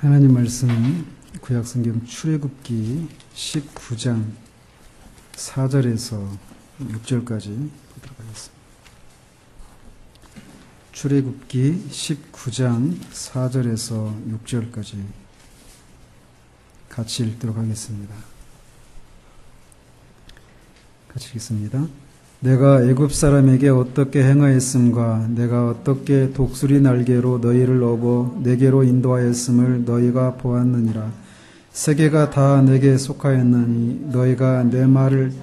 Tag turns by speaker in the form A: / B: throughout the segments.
A: 하나님 말씀 구약성경 출애굽기 19장 4절에서 6절까지 보도록 하겠습니다. 출애굽기 19장 4절에서 6절까지 같이 읽도록 하겠습니다. 같이 읽겠습니다. 내가 애굽 사람에게 어떻게 행하였음과 내가 어떻게 독수리 날개로 너희를 업어 내게로 인도하였음을 너희가 보았느니라. 세계가 다 내게 속하였나니 너희가 내 말을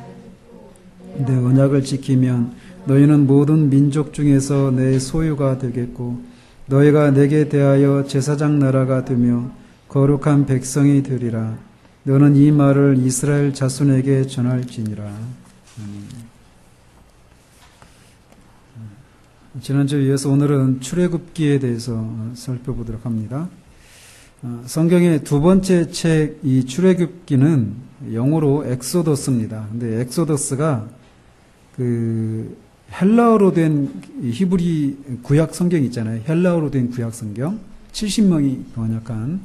A: 내 언약을 지키면 너희는 모든 민족 중에서 내 소유가 되겠고 너희가 내게 대하여 제사장 나라가 되며 거룩한 백성이 되리라. 너는 이 말을 이스라엘 자손에게 전할지니라. 지난주에 이어서 오늘은 출애굽기에 대해서 살펴보도록 합니다. 성경의 두 번째 책 이 출애굽기는 영어로 엑소더스입니다. 근데 엑소더스가 그 헬라어로 된 히브리 구약 성경 있잖아요. 헬라어로 된 구약 성경 70명이 번역한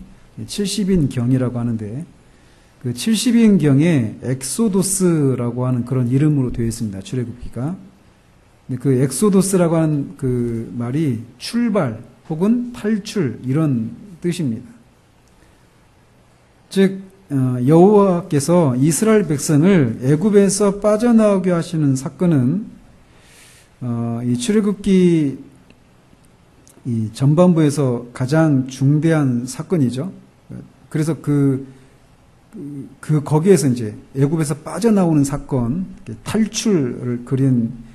A: 70인경이라고 하는데 그 70인경에 엑소도스라고 하는 그런 이름으로 되어 있습니다. 출애굽기가. 그 엑소도스라고 하는 그 말이 출발 혹은 탈출 이런 뜻입니다. 즉 여호와께서 이스라엘 백성을 애굽에서 빠져나오게 하시는 사건은 이 출애굽기 이 전반부에서 가장 중대한 사건이죠. 그래서 거기에서 이제 애굽에서 빠져나오는 사건, 탈출을 그린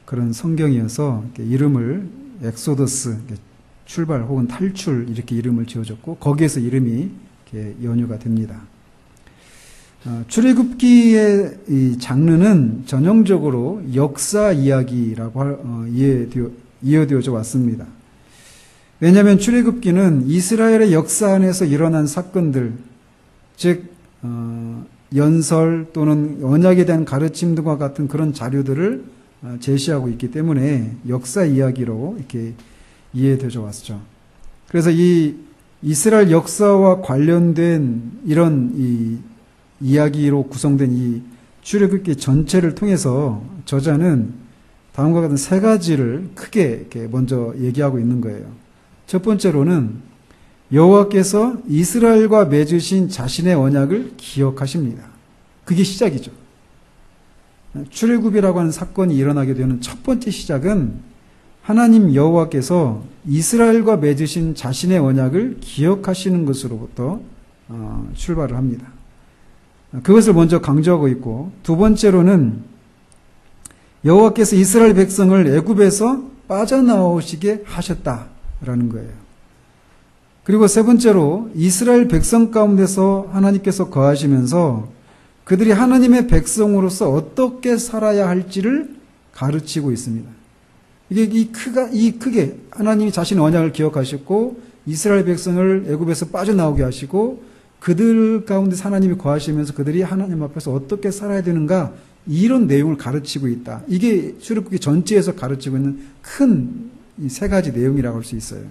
A: 그런 성경이어서 이름을 엑소더스, 출발 혹은 탈출 이렇게 이름을 지어줬고 거기에서 이름이 이렇게 연유가 됩니다. 출애굽기의 이 장르는 전형적으로 역사 이야기라고 이해되어져 왔습니다. 왜냐하면 출애굽기는 이스라엘의 역사 안에서 일어난 사건들, 즉 연설 또는 언약에 대한 가르침 등과 같은 그런 자료들을 제시하고 있기 때문에 역사 이야기로 이렇게 이해되어져 왔죠. 그래서 이 이스라엘 역사와 관련된 이런 이 이야기로 구성된 이 출애굽기 전체를 통해서 저자는 다음과 같은 세 가지를 크게 이렇게 먼저 얘기하고 있는 거예요. 첫 번째로는 여호와께서 이스라엘과 맺으신 자신의 언약을 기억하십니다. 그게 시작이죠. 출애굽이라고 하는 사건이 일어나게 되는 첫 번째 시작은 하나님 여호와께서 이스라엘과 맺으신 자신의 언약을 기억하시는 것으로부터 출발을 합니다. 그것을 먼저 강조하고 있고, 두 번째로는 여호와께서 이스라엘 백성을 애굽에서 빠져나오시게 하셨다라는 거예요. 그리고 세 번째로 이스라엘 백성 가운데서 하나님께서 거하시면서 그들이 하나님의 백성으로서 어떻게 살아야 할지를 가르치고 있습니다. 이게 크게 하나님이 자신의 언약을 기억하셨고 이스라엘 백성을 애굽에서 빠져나오게 하시고 그들 가운데 하나님이 거하시면서 그들이 하나님 앞에서 어떻게 살아야 되는가 이런 내용을 가르치고 있다. 이게 출애굽기 전체에서 가르치고 있는 큰 세 가지 내용이라고 할 수 있어요.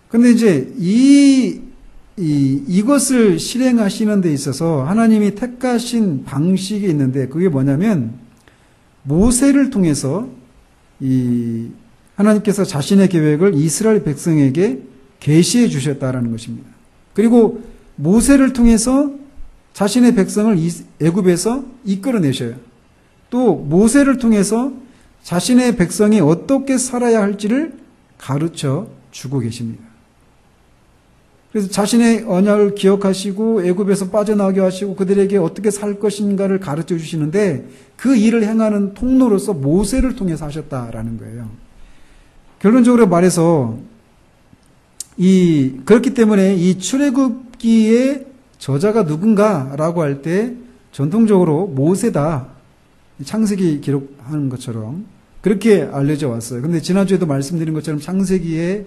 A: 그런데 이제 이것을 실행하시는 데 있어서 하나님이 택하신 방식이 있는데 그게 뭐냐면 모세를 통해서 이 하나님께서 자신의 계획을 이스라엘 백성에게 계시해 주셨다라는 것입니다. 그리고 모세를 통해서 자신의 백성을 애굽에서 이끌어내셔요. 또 모세를 통해서 자신의 백성이 어떻게 살아야 할지를 가르쳐 주고 계십니다. 그래서 자신의 언약을 기억하시고 애굽에서 빠져나오게 하시고 그들에게 어떻게 살 것인가를 가르쳐 주시는데 그 일을 행하는 통로로서 모세를 통해서 하셨다라는 거예요. 결론적으로 말해서 그렇기 때문에 이 출애굽기의 저자가 누군가라고 할 때 전통적으로 모세다. 창세기 기록하는 것처럼 그렇게 알려져 왔어요. 그런데 지난주에도 말씀드린 것처럼 창세기의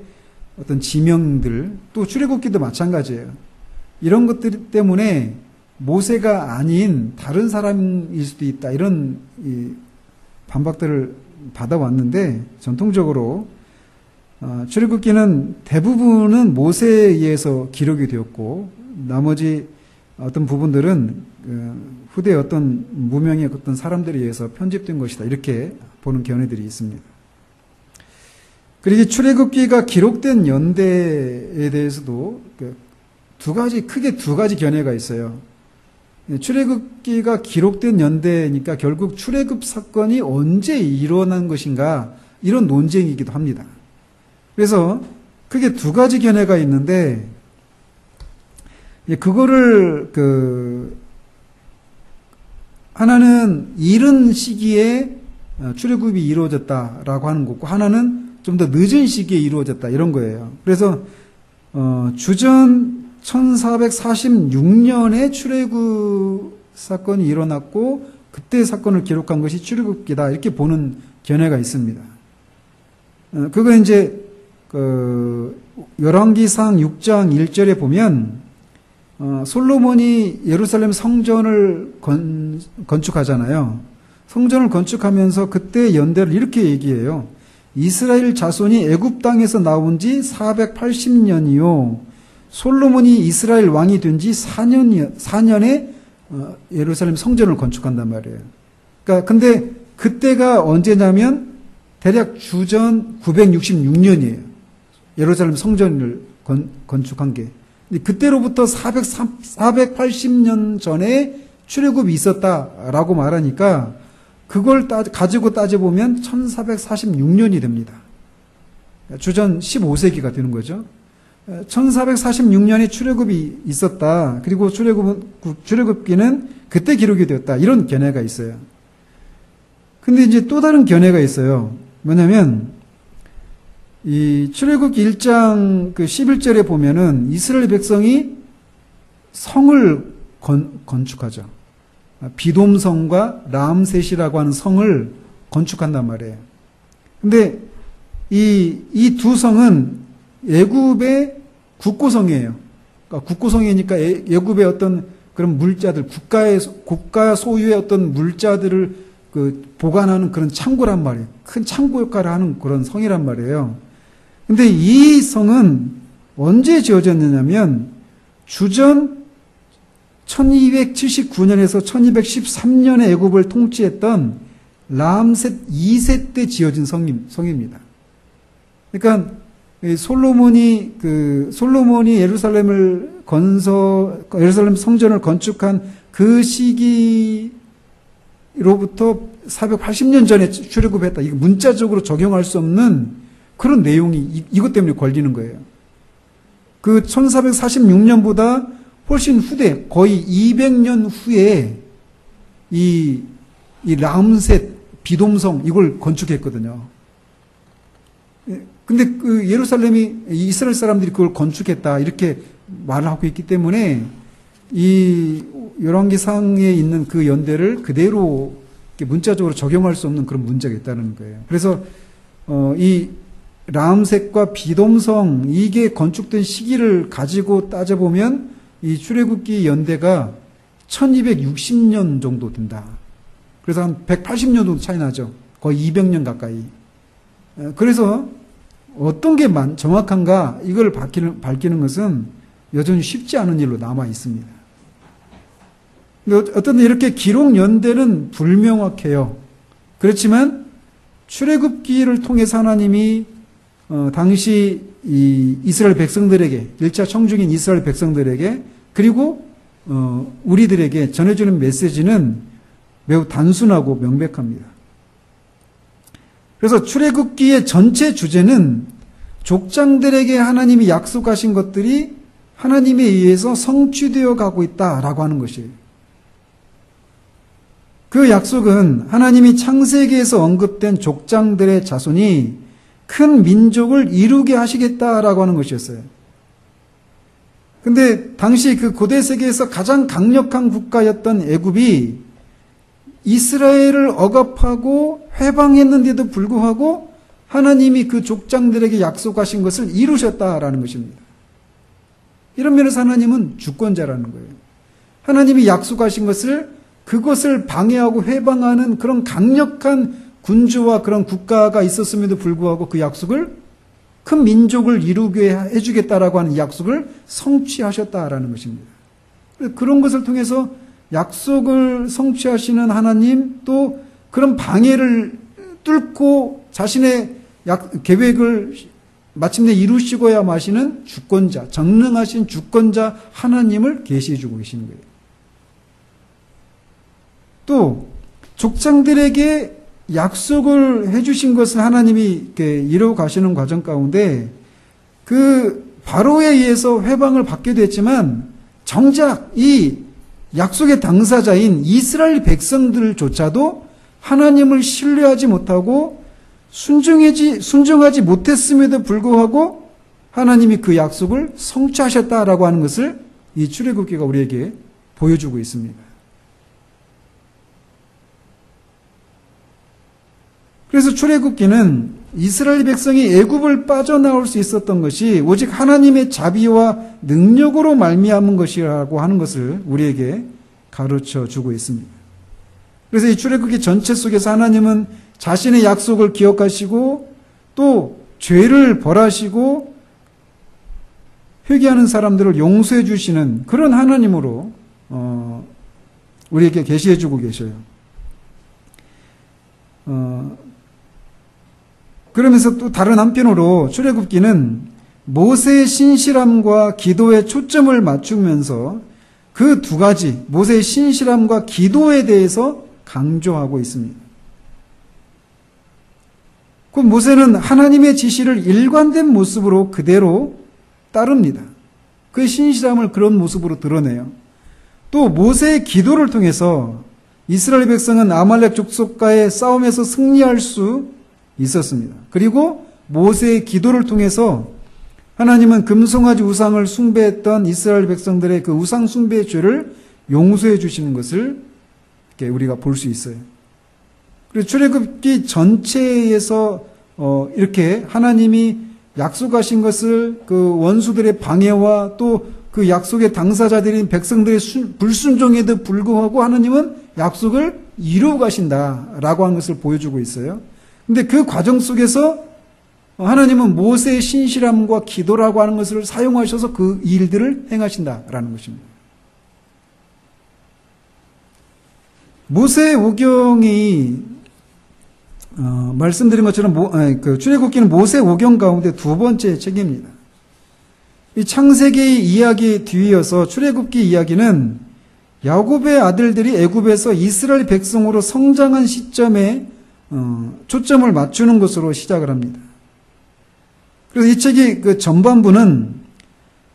A: 어떤 지명들, 또 출애굽기도 마찬가지예요. 이런 것들 때문에 모세가 아닌 다른 사람일 수도 있다. 이런 반박들을 받아왔는데 전통적으로 출애굽기는 대부분은 모세에 의해서 기록이 되었고 나머지 어떤 부분들은 후대 어떤 무명의 어떤 사람들에 의해서 편집된 것이다. 이렇게 보는 견해들이 있습니다. 그리고 출애굽기가 기록된 연대에 대해서도 크게 두 가지 견해가 있어요. 출애굽기가 기록된 연대니까 결국 출애굽 사건이 언제 일어난 것인가 이런 논쟁이기도 합니다. 그래서 크게 두 가지 견해가 있는데 그거를 하나는 이른 시기에 출애굽이 이루어졌다라고 하는 거고 하나는 좀 더 늦은 시기에 이루어졌다 이런 거예요. 그래서 주전 1446년에 출애굽 사건이 일어났고 그때 사건을 기록한 것이 출애굽기다 이렇게 보는 견해가 있습니다. 그건 이제 열왕기상 6장 1절에 보면 솔로몬이 예루살렘 성전을 건축하잖아요. 성전을 건축하면서 그때 연대를 이렇게 얘기해요. 이스라엘 자손이 애굽 땅에서 나온 지 480년이요. 솔로몬이 이스라엘 왕이 된 지 4년에 예루살렘 성전을 건축한단 말이에요. 그러니까 근데 그때가 언제냐면 대략 주전 966년이에요. 예루살렘 성전을 건축한 게. 그때로부터 480년 전에 출애굽이 있었다라고 말하니까 그걸 가지고 따져보면 1446년이 됩니다. 주전 15세기가 되는 거죠. 1446년에 출애굽이 있었다. 그리고 출애굽기는 그때 기록이 되었다. 이런 견해가 있어요. 근데 이제 또 다른 견해가 있어요. 뭐냐면 이 출애굽기 1장 11절에 보면은 이스라엘 백성이 성을 건축하죠. 비돔성과 라암셋이라고 하는 성을 건축한단 말이에요. 근데 이 두 성은 애굽의 국고성이에요. 그러니까 국고성이니까 애굽의 어떤 그런 물자들, 국가 소유의 어떤 물자들을 보관하는 그런 창고란 말이에요. 큰 창고 역할을 하는 그런 성이란 말이에요. 근데 이 성은 언제 지어졌느냐면 주전 1279년에서 1213년에 애굽을 통치했던 라암셋 2세 때 지어진 성입니다. 그러니까 솔로몬이 예루살렘 성전을 건축한 그 시기로부터 480년 전에 출애굽했다. 이거 문자적으로 적용할 수 없는 그런 내용이 이것 때문에 걸리는 거예요. 그 1446년보다 훨씬 후대, 거의 200년 후에 이 라암셋 비돔성 이걸 건축했거든요. 근데 예루살렘이 이스라엘 사람들이 그걸 건축했다 이렇게 말을 하고 있기 때문에 이 열왕기상에 있는 그 연대를 그대로 문자적으로 적용할 수 없는 그런 문제가 있다는 거예요. 그래서 이 라암셋과 비돔성 이게 건축된 시기를 가지고 따져보면 이 출애굽기 연대가 1260년 정도 된다. 그래서 한 180년 정도 차이 나죠. 거의 200년 가까이. 그래서 어떤 게 정확한가 이걸 밝히는 것은 여전히 쉽지 않은 일로 남아 있습니다. 어떤 이렇게 기록 연대는 불명확해요. 그렇지만 출애굽기를 통해서 하나님이 당시 이 이스라엘 백성들에게 1차 청중인 이스라엘 백성들에게 그리고 우리들에게 전해주는 메시지는 매우 단순하고 명백합니다. 그래서 출애굽기의 전체 주제는 족장들에게 하나님이 약속하신 것들이 하나님에 의해서 성취되어 가고 있다라고 하는 것이에요. 그 약속은 하나님이 창세기에서 언급된 족장들의 자손이 큰 민족을 이루게 하시겠다라고 하는 것이었어요. 근데 당시 그 고대 세계에서 가장 강력한 국가였던 애굽이 이스라엘을 억압하고 해방했는데도 불구하고 하나님이 그 족장들에게 약속하신 것을 이루셨다라는 것입니다. 이런 면에서 하나님은 주권자라는 거예요. 하나님이 약속하신 것을 그것을 방해하고 해방하는 그런 강력한 군주와 그런 국가가 있었음에도 불구하고 그 약속을 큰 민족을 이루게 해주겠다라고 하는 약속을 성취하셨다라는 것입니다. 그런 것을 통해서 약속을 성취하시는 하나님, 또 그런 방해를 뚫고 자신의 계획을 마침내 이루시고야 마시는 주권자, 전능하신 주권자 하나님을 계시해 주고 계시는 거예요. 또 족장들에게 약속을 해주신 것을 하나님이 이렇게 이루어 가시는 과정 가운데 그 바로에 의해서 회방을 받게 됐지만 정작 이 약속의 당사자인 이스라엘 백성들조차도 하나님을 신뢰하지 못하고 순종하지 못했음에도 불구하고 하나님이 그 약속을 성취하셨다라고 하는 것을 이 출애굽기가 우리에게 보여주고 있습니다. 그래서 출애굽기는 이스라엘 백성이 애굽을 빠져나올 수 있었던 것이 오직 하나님의 자비와 능력으로 말미암은 것이라고 하는 것을 우리에게 가르쳐 주고 있습니다. 그래서 이 출애굽기 전체 속에서 하나님은 자신의 약속을 기억하시고 또 죄를 벌하시고 회개하는 사람들을 용서해 주시는 그런 하나님으로 우리에게 계시해 주고 계셔요. 그러면서 또 다른 한편으로 출애굽기는 모세의 신실함과 기도에 초점을 맞추면서 그 두 가지, 모세의 신실함과 기도에 대해서 강조하고 있습니다. 그 모세는 하나님의 지시를 일관된 모습으로 그대로 따릅니다. 그의 신실함을 그런 모습으로 드러내요. 또 모세의 기도를 통해서 이스라엘 백성은 아말렉 족속과의 싸움에서 승리할 수 있었습니다. 그리고 모세의 기도를 통해서 하나님은 금송아지 우상을 숭배했던 이스라엘 백성들의 그 우상 숭배의 죄를 용서해 주시는 것을 우리가 볼 수 있어요. 그리고 출애굽기 전체에서 이렇게 하나님이 약속하신 것을 그 원수들의 방해와 또 그 약속의 당사자들인 백성들의 불순종에도 불구하고 하나님은 약속을 이루어 가신다라고 하는 것을 보여주고 있어요. 근데 그 과정 속에서 하나님은 모세의 신실함과 기도라고 하는 것을 사용하셔서 그 일들을 행하신다라는 것입니다. 모세의 오경이 말씀드린 것처럼 출애굽기는 모세 오경 가운데 두 번째 책입니다. 이 창세기 이야기 뒤이어서 출애굽기 이야기는 야곱의 아들들이 애굽에서 이스라엘 백성으로 성장한 시점에 초점을 맞추는 것으로 시작을 합니다. 그래서 이 책의 그 전반부는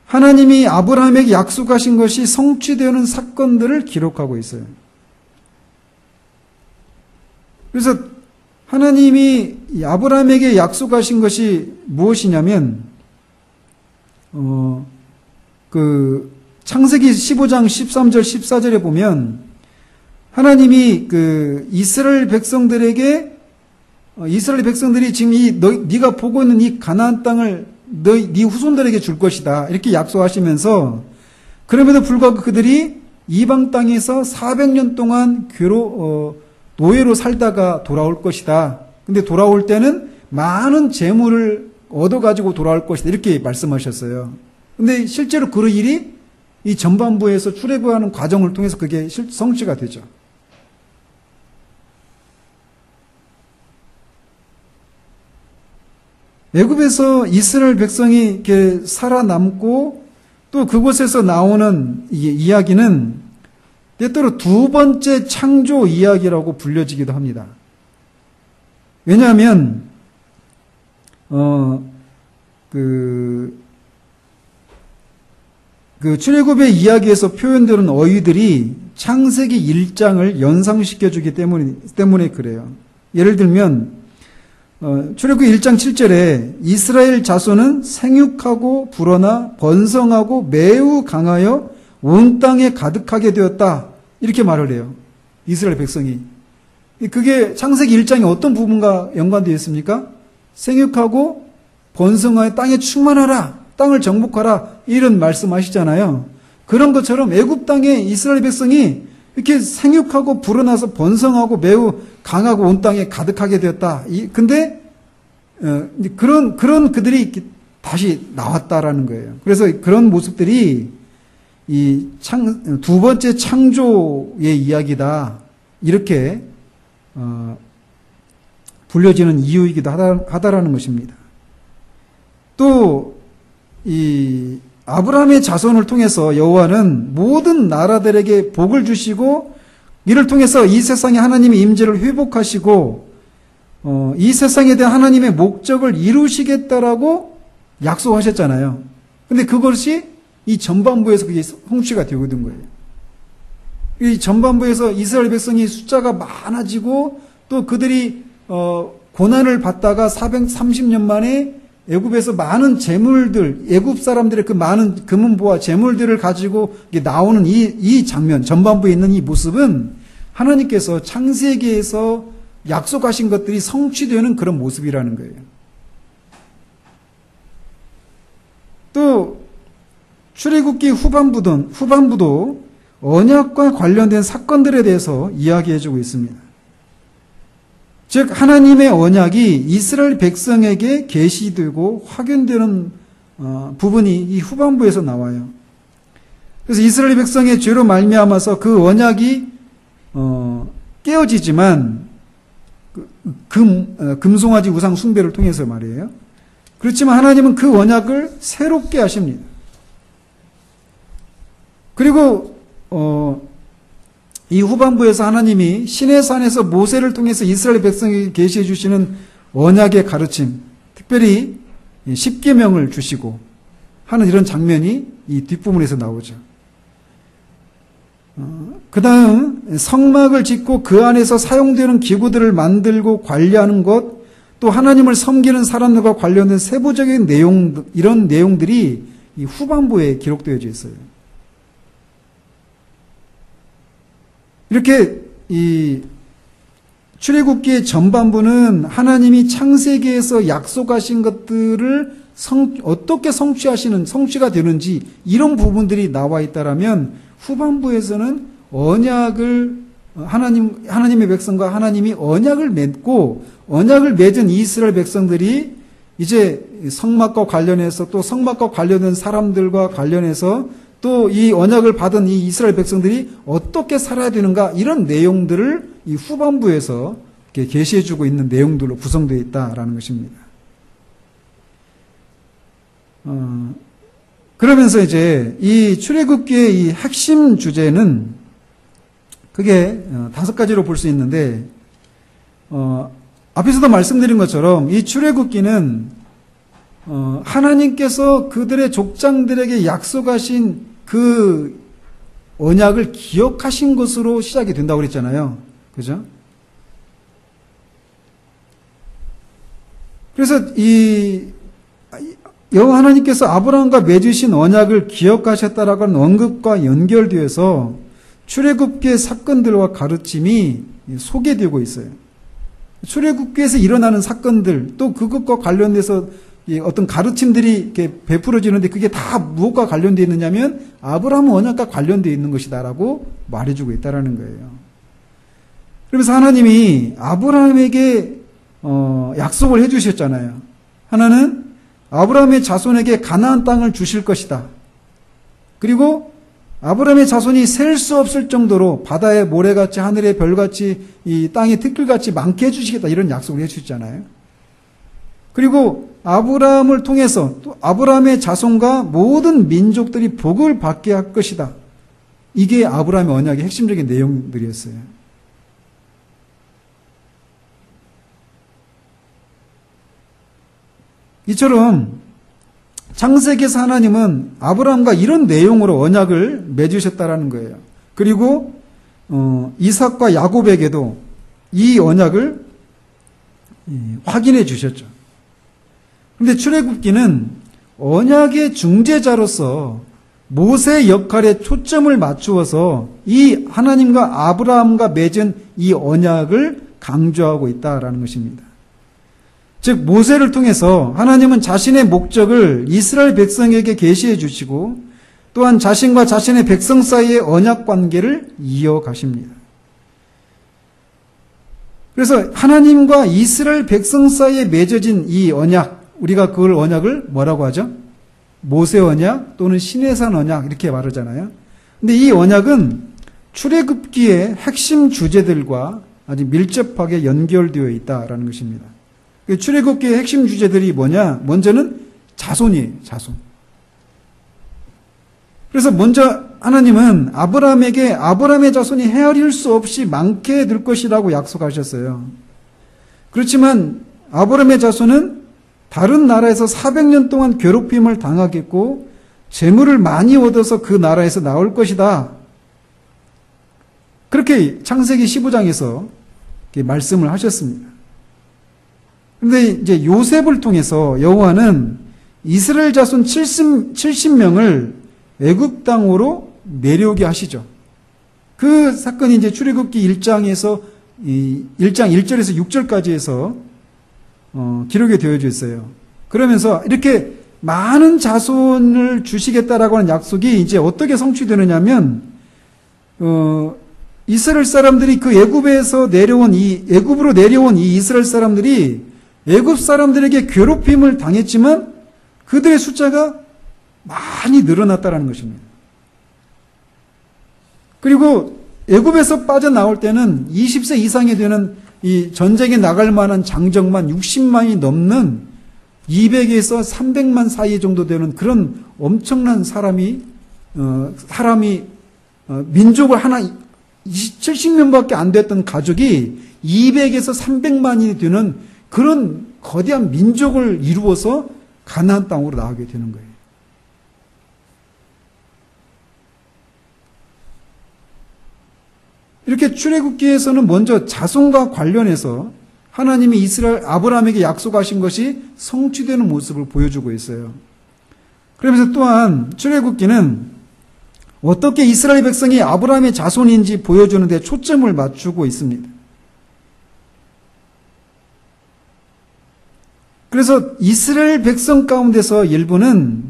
A: 하나님이 아브라함에게 약속하신 것이 성취되는 사건들을 기록하고 있어요. 그래서 하나님이 아브라함에게 약속하신 것이 무엇이냐면 그 창세기 15장 13절 14절에 보면 하나님이 그 이스라엘 백성들이 지금 네가 보고 있는 이 가나안 땅을 네 후손들에게 줄 것이다 이렇게 약속하시면서 그럼에도 불구하고 그들이 이방 땅에서 400년 동안 노예로 살다가 돌아올 것이다. 근데 돌아올 때는 많은 재물을 얻어가지고 돌아올 것이다. 이렇게 말씀하셨어요. 근데 실제로 그 일이 이 전반부에서 출애굽하는 과정을 통해서 그게 성취가 되죠. 애굽에서 이스라엘 백성이 이렇게 살아남고 또 그곳에서 나오는 이야기는 때때로 두 번째 창조 이야기라고 불려지기도 합니다. 왜냐하면 그 출애굽의 이야기에서 표현되는 어휘들이 창세기 1장을 연상시켜주기 때문에 그래요. 예를 들면 출애굽기 1장 7절에 이스라엘 자손은 생육하고 불어나 번성하고 매우 강하여 온 땅에 가득하게 되었다. 이렇게 말을 해요. 이스라엘 백성이. 그게 창세기 1장이 어떤 부분과 연관되어 있습니까? 생육하고 번성하여 땅에 충만하라. 땅을 정복하라. 이런 말씀하시잖아요. 그런 것처럼 애굽 땅에 이스라엘 백성이 이렇게 생육하고 불어나서 번성하고 매우 강하고 온 땅에 가득하게 되었다. 근데 그런 그들이 다시 나왔다라는 거예요. 그래서 그런 모습들이 이 두 번째 창조의 이야기다. 이렇게, 불려지는 이유이기도 하다라는 것입니다. 또, 이 아브라함의 자손을 통해서 여호와는 모든 나라들에게 복을 주시고 이를 통해서 이 세상에 하나님의 임재를 회복하시고 이 세상에 대한 하나님의 목적을 이루시겠다라고 약속하셨잖아요. 근데 그것이 이 전반부에서 그게 성취가 되고 있는 거예요. 이 전반부에서 이스라엘 백성이 숫자가 많아지고 또 그들이 고난을 받다가 430년 만에 애굽에서 많은 재물들, 애굽 사람들의 그 많은 금은보화 재물들을 가지고 나오는 이 장면, 전반부에 있는 이 모습은 하나님께서 창세기에서 약속하신 것들이 성취되는 그런 모습이라는 거예요. 또 출애굽기 후반부도 언약과 관련된 사건들에 대해서 이야기해주고 있습니다. 즉 하나님의 언약이 이스라엘 백성에게 계시되고 확인되는 부분이 이 후반부에서 나와요. 그래서 이스라엘 백성의 죄로 말미암아서 그 언약이 깨어지지만 금송아지 우상 숭배를 통해서 말이에요. 그렇지만 하나님은 그 언약을 새롭게 하십니다. 그리고 이 후반부에서 하나님이 시내산에서 모세를 통해서 이스라엘 백성에게 계시해 주시는 언약의 가르침, 특별히 십계명을 주시고 하는 이런 장면이 이 뒷부분에서 나오죠. 그 다음 성막을 짓고 그 안에서 사용되는 기구들을 만들고 관리하는 것, 또 하나님을 섬기는 사람들과 관련된 세부적인 내용, 이런 내용들이 이 후반부에 기록되어 있어요. 이렇게 이 출애굽기의 전반부는 하나님이 창세기에서 약속하신 것들을 어떻게 성취가 되는지 이런 부분들이 나와 있다라면, 후반부에서는 언약을 하나님의 백성과 하나님이 언약을 맺고 언약을 맺은 이스라엘 백성들이 이제 성막과 관련해서 또 성막과 관련된 사람들과 관련해서 또 이 언약을 받은 이 이스라엘 백성들이 어떻게 살아야 되는가, 이런 내용들을 이 후반부에서 계시해주고 있는 내용들로 구성되어 있다라는 것입니다. 그러면서 이제 이 출애굽기의 이 핵심 주제는 그게 5가지로 볼 수 있는데, 앞에서도 말씀드린 것처럼 이 출애굽기는 하나님께서 그들의 족장들에게 약속하신 그 언약을 기억하신 것으로 시작이 된다고 그랬잖아요. 그죠? 그래서 이 여호와 하나님께서 아브라함과 맺으신 언약을 기억하셨다라고 하는 언급과 연결되어서 출애굽기의 사건들과 가르침이 소개되고 있어요. 출애굽기에서 일어나는 사건들, 또 그것과 관련돼서 어떤 가르침들이 이렇게 베풀어지는데 그게 다 무엇과 관련되어 있느냐면 아브라함 언약과 관련되어 있는 것이다라고 말해주고 있다라는 거예요. 그러면서 하나님이 아브라함에게 약속을 해주셨잖아요. 하나는 아브라함의 자손에게 가나안 땅을 주실 것이다. 그리고 아브라함의 자손이 셀 수 없을 정도로 바다의 모래같이 하늘의 별같이 이 땅의 티끌같이 많게 해주시겠다, 이런 약속을 해주셨잖아요. 그리고 아브라함을 통해서 또 아브라함의 자손과 모든 민족들이 복을 받게 할 것이다. 이게 아브라함의 언약의 핵심적인 내용들이었어요. 이처럼 창세기에서 하나님은 아브라함과 이런 내용으로 언약을 맺으셨다라는 거예요. 그리고 이삭과 야곱에게도 이 언약을 확인해 주셨죠. 그런데 출애굽기는 언약의 중재자로서 모세의 역할에 초점을 맞추어서 이 하나님과 아브라함과 맺은 이 언약을 강조하고 있다라는 것입니다. 즉 모세를 통해서 하나님은 자신의 목적을 이스라엘 백성에게 계시해 주시고 또한 자신과 자신의 백성 사이의 언약 관계를 이어가십니다. 그래서 하나님과 이스라엘 백성 사이에 맺어진 이 언약, 우리가 그걸 언약을 뭐라고 하죠? 모세 언약 또는 시내산 언약 이렇게 말하잖아요. 근데 이 언약은 출애굽기의 핵심 주제들과 아주 밀접하게 연결되어 있다라는 것입니다. 출애굽기의 핵심 주제들이 뭐냐? 먼저는 자손이에요. 자손. 그래서 먼저 하나님은 아브라함에게 아브라함의 자손이 헤아릴 수 없이 많게 될 것이라고 약속하셨어요. 그렇지만 아브라함의 자손은 다른 나라에서 400년 동안 괴롭힘을 당하겠고 재물을 많이 얻어서 그 나라에서 나올 것이다. 그렇게 창세기 15장에서 말씀을 하셨습니다. 그런데 이제 요셉을 통해서 여호와는 이스라엘 자손 70명을 애굽 땅으로 내려오게 하시죠. 그 사건이 이제 출애굽기 1장에서 1장 1절에서 6절까지 해서 기록이 되어져 있어요. 그러면서 이렇게 많은 자손을 주시겠다라고 하는 약속이 이제 어떻게 성취되느냐면 이스라엘 사람들이 그 애굽으로 내려온 이 이스라엘 사람들이 애굽 사람들에게 괴롭힘을 당했지만 그들의 숫자가 많이 늘어났다라는 것입니다. 그리고 애굽에서 빠져나올 때는 20세 이상이 되는 이 전쟁에 나갈 만한 장정만 60만이 넘는 200에서 300만 사이 정도 되는 그런 엄청난 사람이 민족을 하나 70명밖에 안 됐던 가족이 200에서 300만이 되는 그런 거대한 민족을 이루어서 가나안 땅으로 나가게 되는 거예요. 이렇게 출애굽기에서는 먼저 자손과 관련해서 하나님이 아브라함에게 약속하신 것이 성취되는 모습을 보여주고 있어요. 그러면서 또한 출애굽기는 어떻게 이스라엘 백성이 아브라함의 자손인지 보여주는 데 초점을 맞추고 있습니다. 그래서 이스라엘 백성 가운데서 일부는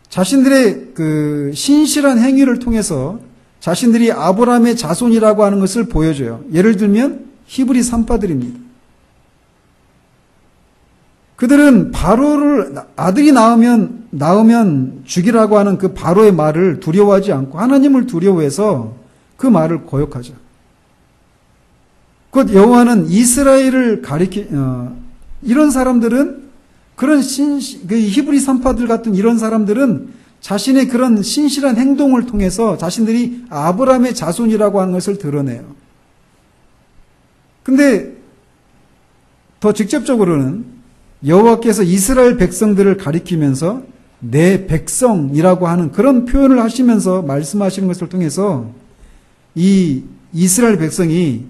A: 자신들의 그 신실한 행위를 통해서 자신들이 아브라함의 자손이라고 하는 것을 보여줘요. 예를 들면 히브리 산파들입니다. 그들은 바로를 아들이 낳으면 죽이라고 하는 그 바로의 말을 두려워하지 않고 하나님을 두려워해서 그 말을 거역하죠. 곧 여호와는 이스라엘을 이런 사람들은 그런 그 히브리 산파들 같은 이런 사람들은 자신의 그런 신실한 행동을 통해서 자신들이 아브라함의 자손이라고 하는 것을 드러내요. 근데 더 직접적으로는 여호와께서 이스라엘 백성들을 가리키면서 내 백성이라고 하는 그런 표현을 하시면서 말씀하시는 것을 통해서 이 이스라엘 백성이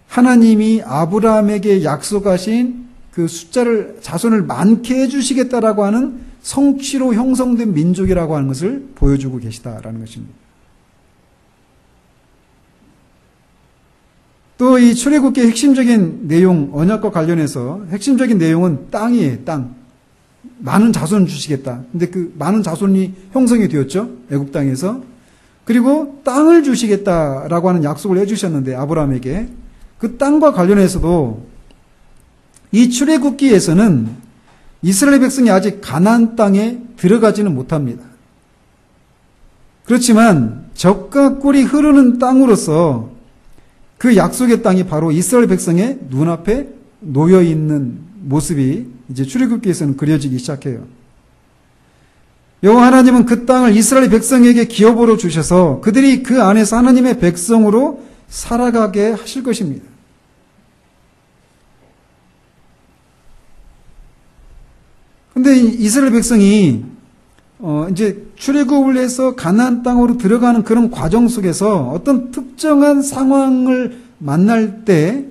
A: 하나님이 아브라함에게 약속하신 그 자손을 많게 해주시겠다라고 하는 성취로 형성된 민족이라고 하는 것을 보여주고 계시다라는 것입니다. 또 이 출애굽기의 핵심적인 내용, 언약과 관련해서 핵심적인 내용은 땅이에요, 땅. 많은 자손을 주시겠다. 근데 그 많은 자손이 형성이 되었죠, 애굽 땅에서. 그리고 땅을 주시겠다라고 하는 약속을 해주셨는데 아브라함에게 그 땅과 관련해서도 이 출애굽기에서는 이스라엘 백성이 아직 가나안 땅에 들어가지는 못합니다. 그렇지만 젖과 꿀이 흐르는 땅으로서 그 약속의 땅이 바로 이스라엘 백성의 눈앞에 놓여 있는 모습이 이제 출애굽기에서는 그려지기 시작해요. 여호와 하나님은 그 땅을 이스라엘 백성에게 기업으로 주셔서 그들이 그 안에서 하나님의 백성으로 살아가게 하실 것입니다. 근데 이스라엘 백성이 이제 출애굽을 해서 가나안 땅으로 들어가는 그런 과정 속에서 어떤 특정한 상황을 만날 때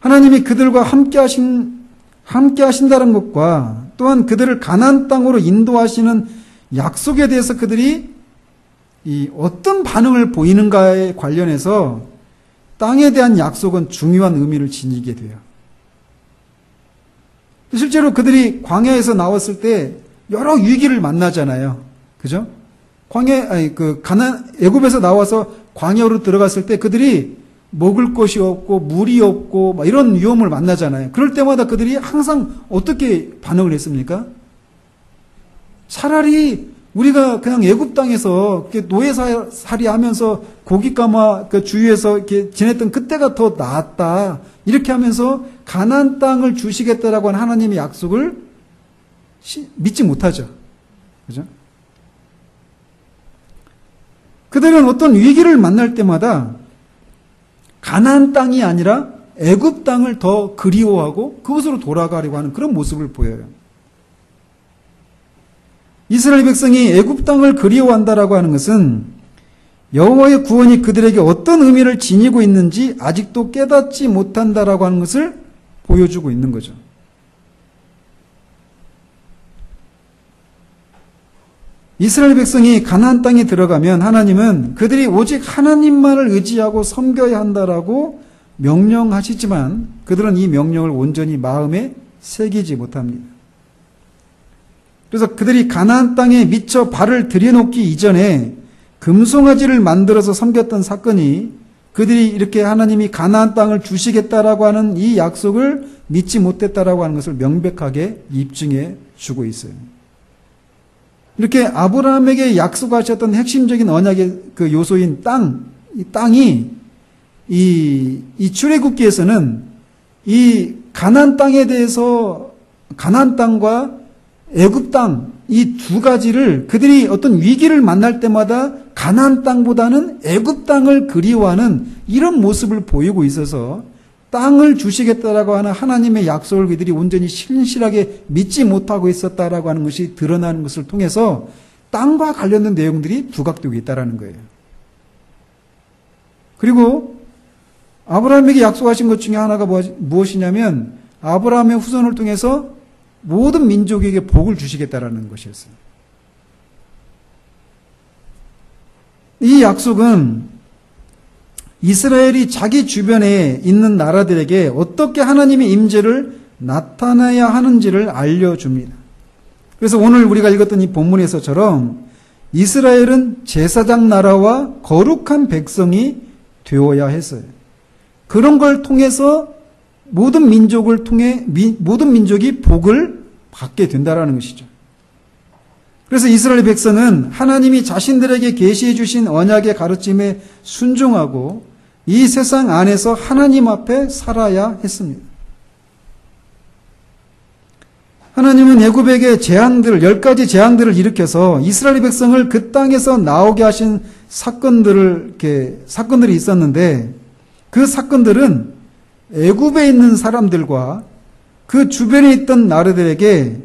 A: 하나님이 그들과 함께 하신다는 것과 또한 그들을 가나안 땅으로 인도하시는 약속에 대해서 그들이 이 어떤 반응을 보이는가에 관련해서 땅에 대한 약속은 중요한 의미를 지니게 돼요. 실제로 그들이 광야에서 나왔을 때 여러 위기를 만나잖아요. 그죠? 애굽에서 나와서 광야로 들어갔을 때 그들이 먹을 것이 없고 물이 없고 막 이런 위험을 만나잖아요. 그럴 때마다 그들이 항상 어떻게 반응을 했습니까? 차라리 우리가 그냥 애굽 땅에서 노예살이 하면서 고깃가마 그 주위에서 이렇게 지냈던 그때가 더 나았다. 이렇게 하면서 가나안 땅을 주시겠다라고 하는 하나님의 약속을 믿지 못하죠. 그죠? 그들은 어떤 위기를 만날 때마다 가나안 땅이 아니라 애굽 땅을 더 그리워하고 그곳으로 돌아가려고 하는 그런 모습을 보여요. 이스라엘 백성이 애굽 땅을 그리워한다라고 하는 것은 여호와의 구원이 그들에게 어떤 의미를 지니고 있는지 아직도 깨닫지 못한다라고 하는 것을 보여주고 있는 거죠. 이스라엘 백성이 가나안 땅에 들어가면 하나님은 그들이 오직 하나님만을 의지하고 섬겨야 한다라고 명령하시지만 그들은 이 명령을 온전히 마음에 새기지 못합니다. 그래서 그들이 가나안 땅에 미처 발을 들여놓기 이전에 금송아지를 만들어서 섬겼던 사건이 그들이 이렇게 하나님이 가나안 땅을 주시겠다라고 하는 이 약속을 믿지 못했다라고 하는 것을 명백하게 입증해 주고 있어요. 이렇게 아브라함에게 약속하셨던 핵심적인 언약의 그 요소인 이 땅이 이 출애굽기에서는 이 가나안 땅에 대해서 가나안 땅과 애굽 땅 이 두 가지를 그들이 어떤 위기를 만날 때마다 가나안 땅보다는 애굽 땅을 그리워하는 이런 모습을 보이고 있어서 땅을 주시겠다라고 하는 하나님의 약속을 그들이 온전히 신실하게 믿지 못하고 있었다라고 하는 것이 드러나는 것을 통해서 땅과 관련된 내용들이 부각되고 있다라는 거예요. 그리고 아브라함에게 약속하신 것 중에 하나가 무엇이냐면 아브라함의 후손을 통해서 모든 민족에게 복을 주시겠다라는 것이었어요. 이 약속은 이스라엘이 자기 주변에 있는 나라들에게 어떻게 하나님의 임재를 나타내야 하는지를 알려줍니다. 그래서 오늘 우리가 읽었던 이 본문에서처럼 이스라엘은 제사장 나라와 거룩한 백성이 되어야 했어요. 그런 걸 통해서 모든 민족이 복을 받게 된다라는 것이죠. 그래서 이스라엘 백성은 하나님이 자신들에게 계시해 주신 언약의 가르침에 순종하고 이 세상 안에서 하나님 앞에 살아야 했습니다. 하나님은 애굽에게 10가지 재앙들을 일으켜서 이스라엘 백성을 그 땅에서 나오게 하신 사건들이 있었는데 그 사건들은 애굽에 있는 사람들과 그 주변에 있던 나라들에게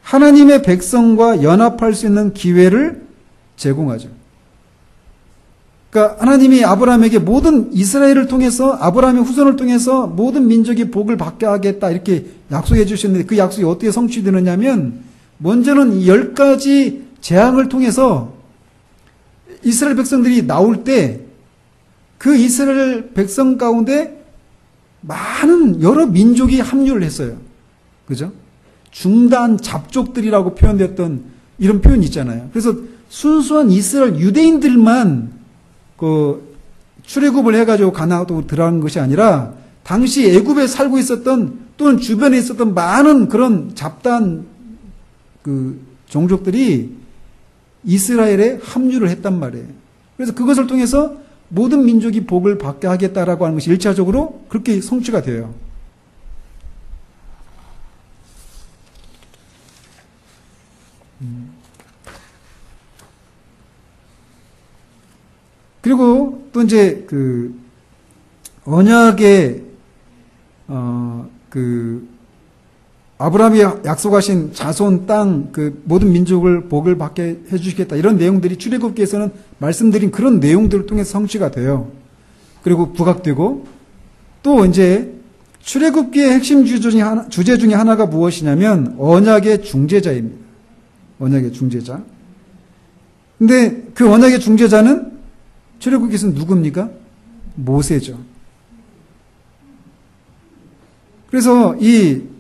A: 하나님의 백성과 연합할 수 있는 기회를 제공하죠. 그러니까 하나님이 아브라함에게 모든 이스라엘을 통해서 아브라함의 후손을 통해서 모든 민족이 복을 받게 하겠다 이렇게 약속해 주셨는데 그 약속이 어떻게 성취되느냐면 먼저는 10가지 재앙을 통해서 이스라엘 백성들이 나올 때 그 이스라엘 백성 가운데 많은 여러 민족이 합류를 했어요. 그죠? 중단 잡족들이라고 표현됐던 이런 표현이 있잖아요. 그래서 순수한 이스라엘 유대인들만 그 출애굽을 해가지고 가나안으로 들어간 것이 아니라 당시 애굽에 살고 있었던 또는 주변에 있었던 많은 그런 잡다한 그 종족들이 이스라엘에 합류를 했단 말이에요. 그래서 그것을 통해서 모든 민족이 복을 받게 하겠다라고 하는 것이 1차적으로 그렇게 성취가 돼요. 그리고 또 이제 그 언약의 아브라함이 약속하신 자손 땅 그 모든 민족을 복을 받게 해주시겠다 이런 내용들이 출애굽기에서는 말씀드린 그런 내용들을 통해서 성취가 돼요. 그리고 부각되고 또 이제 출애굽기의 핵심 주제 중에 하나가 무엇이냐면 언약의 중재자입니다. 언약의 중재자. 근데 그 언약의 중재자는 출애굽기에서는 누굽니까? 모세죠. 그래서 이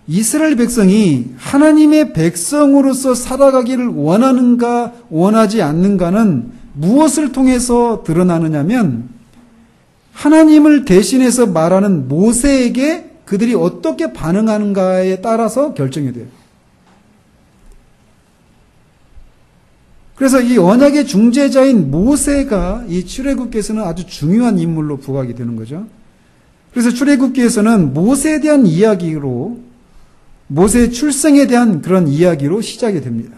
A: 이스라엘 백성이 하나님의 백성으로서 살아가기를 원하는가 원하지 않는가는 무엇을 통해서 드러나느냐면 하나님을 대신해서 말하는 모세에게 그들이 어떻게 반응하는가에 따라서 결정이 돼요. 그래서 이 언약의 중재자인 모세가 이 출애굽기에서는 아주 중요한 인물로 부각이 되는 거죠. 그래서 출애굽기에서는 모세에 대한 이야기로, 모세의 출생에 대한 그런 이야기로 시작이 됩니다.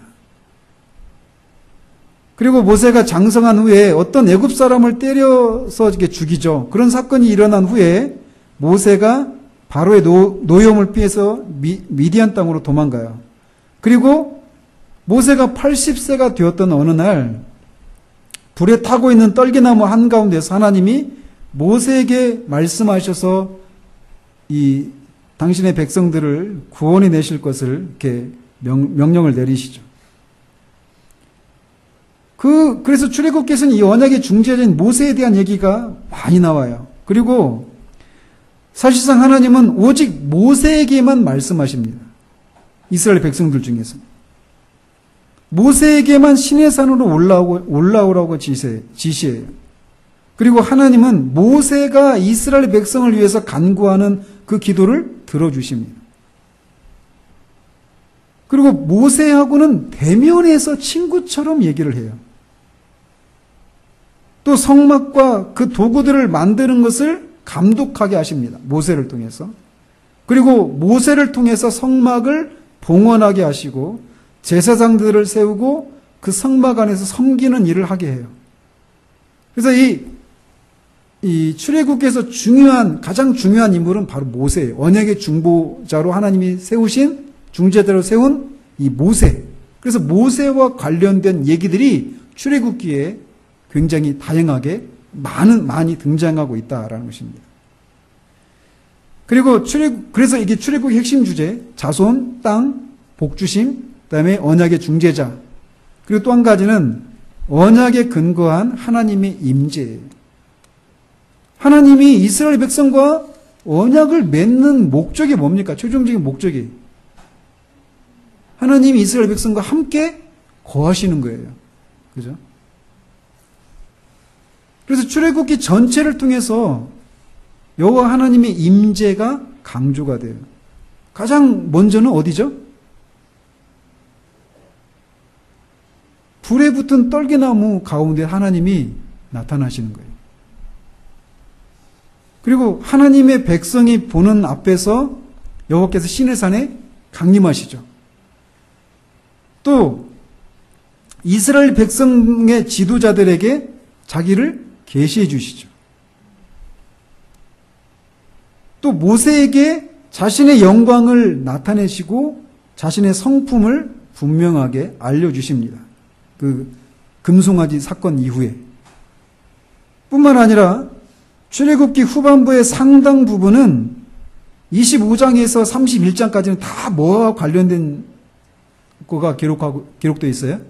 A: 그리고 모세가 장성한 후에 어떤 애굽 사람을 때려서 이렇게 죽이죠. 그런 사건이 일어난 후에 모세가 바로의 노여움을 피해서 미디안 땅으로 도망가요. 그리고 모세가 80세가 되었던 어느 날 불에 타고 있는 떨기나무 한가운데서 하나님이 모세에게 말씀하셔서 이 당신의 백성들을 구원해 내실 것을 이렇게 명령을 내리시죠. 그래서 출애굽기에서는 이 언약의 중재자인 모세에 대한 얘기가 많이 나와요. 그리고 사실상 하나님은 오직 모세에게만 말씀하십니다. 이스라엘 백성들 중에서. 모세에게만 시내산으로 올라오라고 지시해요. 그리고 하나님은 모세가 이스라엘 백성을 위해서 간구하는 그 기도를 들어주십니다. 그리고 모세하고는 대면에서 친구처럼 얘기를 해요. 또 성막과 그 도구들을 만드는 것을 감독하게 하십니다. 모세를 통해서. 그리고 모세를 통해서 성막을 봉헌하게 하시고 제사장들을 세우고 그 성막 안에서 섬기는 일을 하게 해요. 그래서 이 출애굽기에서 가장 중요한 인물은 바로 모세예요. 언약의 중보자로 하나님이 세우신, 중재자로 세운 이 모세. 그래서 모세와 관련된 얘기들이 출애굽기에 굉장히 다양하게 많이 등장하고 있다라는 것입니다. 그리고 그래서 이게 출애굽의 핵심 주제, 자손, 땅, 복주심, 그다음에 언약의 중재자, 그리고 또 한 가지는 언약에 근거한 하나님의 임재예요. 하나님이 이스라엘 백성과 언약을 맺는 목적이 뭡니까? 최종적인 목적이 하나님이 이스라엘 백성과 함께 거하시는 거예요. 그죠? 그래서 출애굽기 전체를 통해서 여호와 하나님의 임재가 강조가 돼요. 가장 먼저는 어디죠? 불에 붙은 떨기나무 가운데 하나님이 나타나시는 거예요. 그리고 하나님의 백성이 보는 앞에서 여호와께서 시내산에 강림하시죠. 또 이스라엘 백성의 지도자들에게 자기를 계시해 주시죠. 또 모세에게 자신의 영광을 나타내시고 자신의 성품을 분명하게 알려주십니다. 그 금송아지 사건 이후에. 뿐만 아니라 출애굽기 후반부의 상당 부분은 25장에서 31장까지는 다 뭐와 관련된 거가 기록되어 있어요?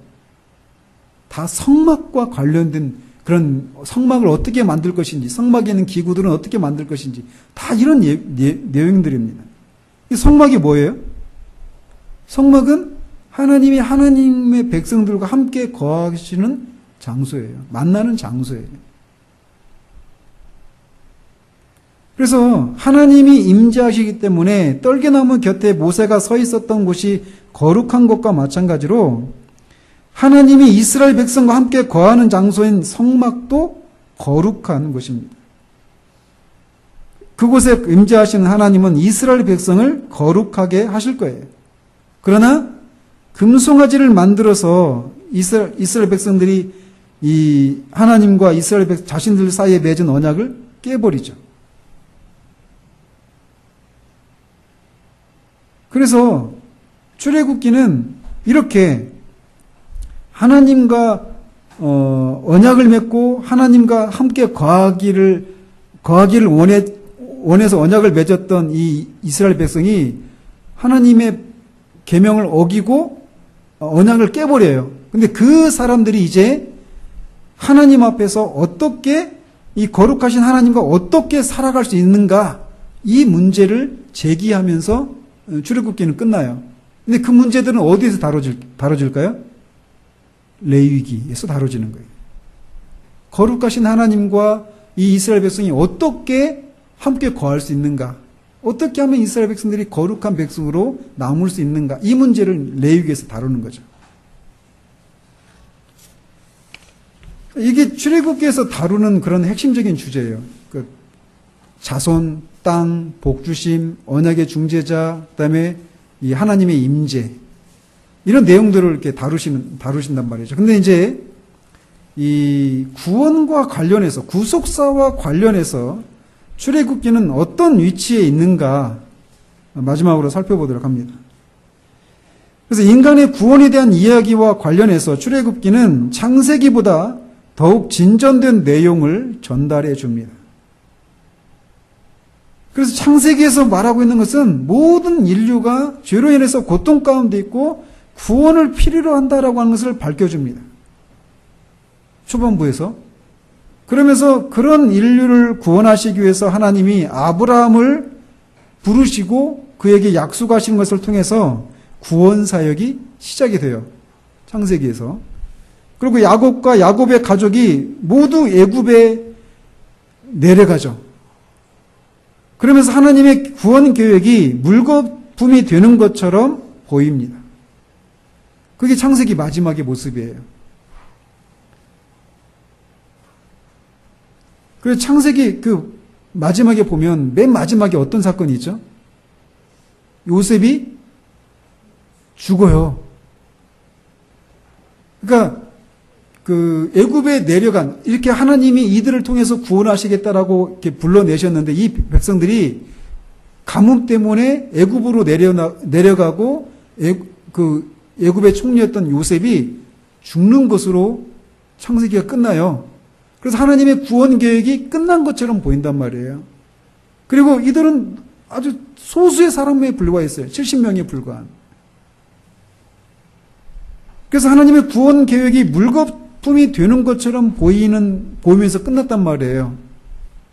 A: 다 성막과 관련된 그런 성막을 어떻게 만들 것인지, 성막에 있는 기구들은 어떻게 만들 것인지 다 이런 내용들입니다. 이 성막이 뭐예요? 성막은 하나님이 하나님의 백성들과 함께 거하시는 장소예요. 만나는 장소예요. 그래서 하나님이 임재하시기 때문에 떨기나무 곁에 모세가 서 있었던 곳이 거룩한 것과 마찬가지로 하나님이 이스라엘 백성과 함께 거하는 장소인 성막도 거룩한 곳입니다. 그곳에 임재하시는 하나님은 이스라엘 백성을 거룩하게 하실 거예요. 그러나 금송아지를 만들어서 이스라엘 백성들이 이 하나님과 이스라엘 백성 자신들 사이에 맺은 언약을 깨버리죠. 그래서 출애굽기는 이렇게 하나님과 언약을 맺고 하나님과 함께 거하기를 원해서 언약을 맺었던 이 이스라엘 백성이 하나님의 계명을 어기고 언약을 깨버려요. 근데 그 사람들이 이제 하나님 앞에서 어떻게 이 거룩하신 하나님과 어떻게 살아갈 수 있는가, 이 문제를 제기하면서 출애굽기는 끝나요. 근데 그 문제들은 어디에서 다뤄질까요? 레위기에서 다뤄지는 거예요. 거룩하신 하나님과 이 이스라엘 백성이 어떻게 함께 거할 수 있는가? 어떻게 하면 이스라엘 백성들이 거룩한 백성으로 남을 수 있는가? 이 문제를 레위기에서 다루는 거죠. 이게 출애굽기에서 다루는 그런 핵심적인 주제예요. 그 자손, 땅, 복주심, 언약의 중재자, 그다음에 이 하나님의 임재, 이런 내용들을 이렇게 다루신단 말이죠. 근데 이제 이 구원과 관련해서, 구속사와 관련해서 출애굽기는 어떤 위치에 있는가 마지막으로 살펴보도록 합니다. 그래서 인간의 구원에 대한 이야기와 관련해서 출애굽기는 창세기보다 더욱 진전된 내용을 전달해 줍니다. 그래서 창세기에서 말하고 있는 것은 모든 인류가 죄로 인해서 고통 가운데 있고 구원을 필요로 한다라고 하는 것을 밝혀줍니다. 초반부에서. 그러면서 그런 인류를 구원하시기 위해서 하나님이 아브라함을 부르시고 그에게 약속하신 것을 통해서 구원 사역이 시작이 돼요. 창세기에서. 그리고 야곱과 야곱의 가족이 모두 애굽에 내려가죠. 그러면서 하나님의 구원 계획이 물거품이 되는 것처럼 보입니다. 그게 창세기 마지막의 모습이에요. 그래서 창세기 그 마지막에 보면 맨 마지막에 어떤 사건이 있죠? 요셉이 죽어요. 그러니까 그 애굽에 내려간, 이렇게 하나님이 이들을 통해서 구원하시겠다라고 이렇게 불러내셨는데 이 백성들이 가뭄 때문에 애굽으로 내려가고 그 애굽의 총리였던 요셉이 죽는 것으로 창세기가 끝나요. 그래서 하나님의 구원 계획이 끝난 것처럼 보인단 말이에요. 그리고 이들은 아주 소수의 사람에 불과 있어요. 70명에 불과한. 그래서 하나님의 구원 계획이 물거품이 되는 것처럼 보이면서 끝났단 말이에요.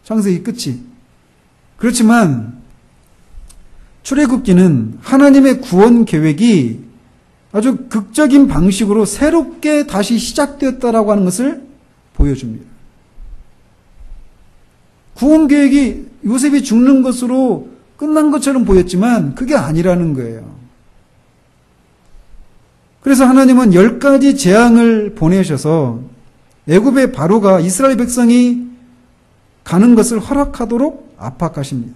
A: 창세기 끝이. 그렇지만 출애굽기는 하나님의 구원 계획이 아주 극적인 방식으로 새롭게 다시 시작되었다라고 하는 것을 보여줍니다. 구원 계획이 요셉이 죽는 것으로 끝난 것처럼 보였지만 그게 아니라는 거예요. 그래서 하나님은 10가지 재앙을 보내셔서 애굽의 바로가 이스라엘 백성이 가는 것을 허락하도록 압박하십니다.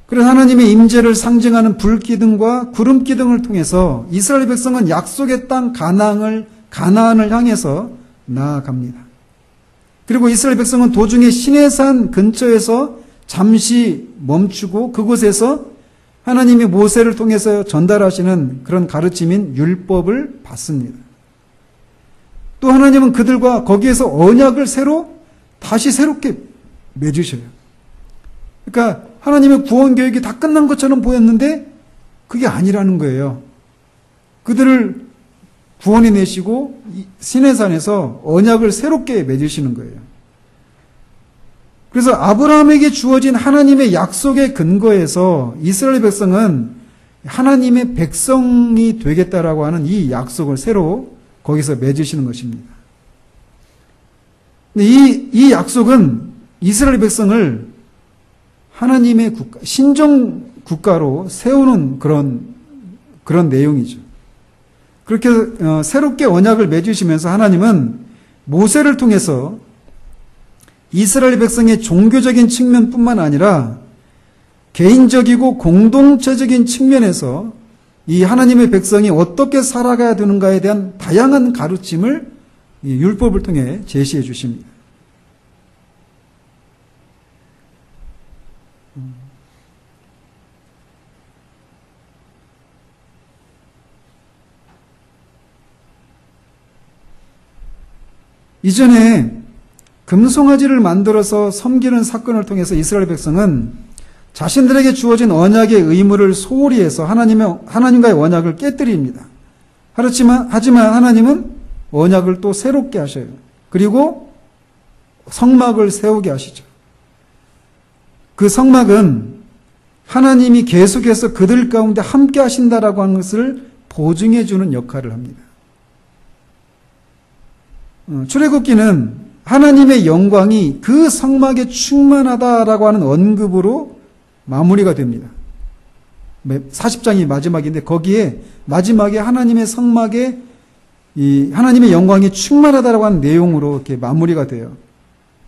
A: 그래서 하나님의 임재를 상징하는 불기둥과 구름기둥을 통해서 이스라엘 백성은 약속의 땅 가나안을 향해서 나아갑니다. 그리고 이스라엘 백성은 도중에 시내산 근처에서 잠시 멈추고 그곳에서 하나님이 모세를 통해서 전달하시는 그런 가르침인 율법을 받습니다. 또 하나님은 그들과 거기에서 언약을 다시 새롭게 맺으셔요. 그러니까 하나님의 구원 계획이 다 끝난 것처럼 보였는데 그게 아니라는 거예요. 그들을 구원해 내시고 시내산에서 언약을 새롭게 맺으시는 거예요. 그래서 아브라함에게 주어진 하나님의 약속의 근거에서 이스라엘 백성은 하나님의 백성이 되겠다라고 하는 이 약속을 새로 거기서 맺으시는 것입니다. 근데 이 약속은 이스라엘 백성을 하나님의 국가, 신정 국가로 세우는 그런 내용이죠. 그렇게 새롭게 언약을 맺으시면서 하나님은 모세를 통해서 이스라엘 백성의 종교적인 측면뿐만 아니라 개인적이고 공동체적인 측면에서 이 하나님의 백성이 어떻게 살아가야 되는가에 대한 다양한 가르침을 이 율법을 통해 제시해 주십니다. 이전에 금송아지를 만들어서 섬기는 사건을 통해서 이스라엘 백성은 자신들에게 주어진 언약의 의무를 소홀히 해서 하나님과의 언약을 깨뜨립니다. 하지만 하나님은 언약을 또 새롭게 하셔요. 그리고 성막을 세우게 하시죠. 그 성막은 하나님이 계속해서 그들 가운데 함께 하신다라고 하는 것을 보증해 주는 역할을 합니다. 출애굽기는 하나님의 영광이 그 성막에 충만하다라고 하는 언급으로 마무리가 됩니다. 40장이 마지막인데 거기에 마지막에 하나님의 성막에 이 하나님의 영광이 충만하다라고 하는 내용으로 이렇게 마무리가 돼요.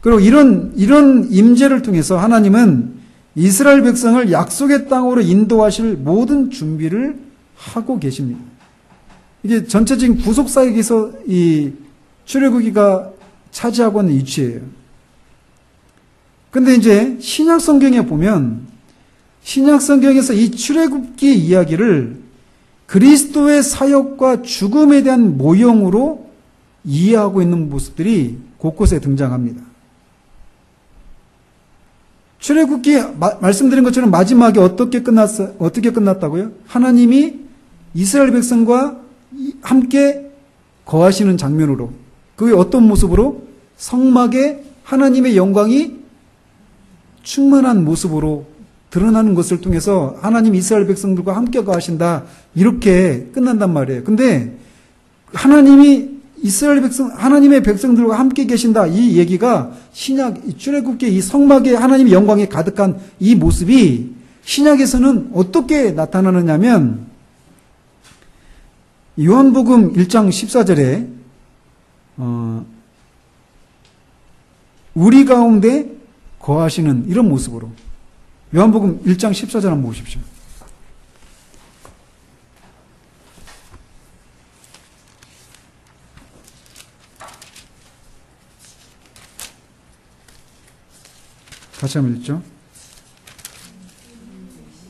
A: 그리고 이런 임재를 통해서 하나님은 이스라엘 백성을 약속의 땅으로 인도하실 모든 준비를 하고 계십니다. 이게 전체적인 구속사역에서 이 출애굽기가 차지하고 있는 위치예요. 근데 이제 신약 성경에 보면 신약 성경에서 이 출애굽기 이야기를 그리스도의 사역과 죽음에 대한 모형으로 이해하고 있는 모습들이 곳곳에 등장합니다. 출애굽기 말씀드린 것처럼 마지막에 어떻게 끝났다고요? 하나님이 이스라엘 백성과 함께 거하시는 장면으로, 그게 어떤 모습으로? 성막에 하나님의 영광이 충만한 모습으로 드러나는 것을 통해서 하나님 이스라엘 백성들과 함께 거하신다, 이렇게 끝난단 말이에요. 근데 하나님이 하나님의 백성들과 함께 계신다, 이 얘기가 신약 출애굽기 이 성막에 하나님의 영광이 가득한 이 모습이 신약에서는 어떻게 나타나느냐면 요한복음 1장 14절에 우리 가운데 거하시는 이런 모습으로, 요한복음 1장 14절 한번 보십시오. 같이 한번 읽죠.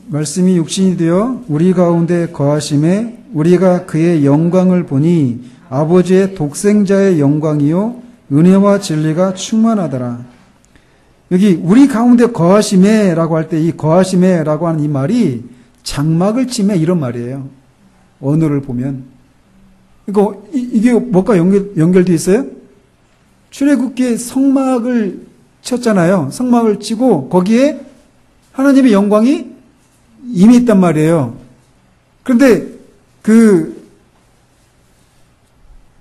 A: 말씀이 육신이 되어 우리 가운데 거하심에 우리가 그의 영광을 보니 아버지의 독생자의 영광이요 은혜와 진리가 충만하더라. 여기 우리 가운데 거하심에 라고 할 때 이 거하심에 라고 하는 이 말이 장막을 치매 이런 말이에요. 언어를 보면. 이게 뭐가 연결되어 있어요? 출애굽기에 성막을 쳤잖아요. 성막을 치고 거기에 하나님의 영광이 임했단 말이에요. 그런데 그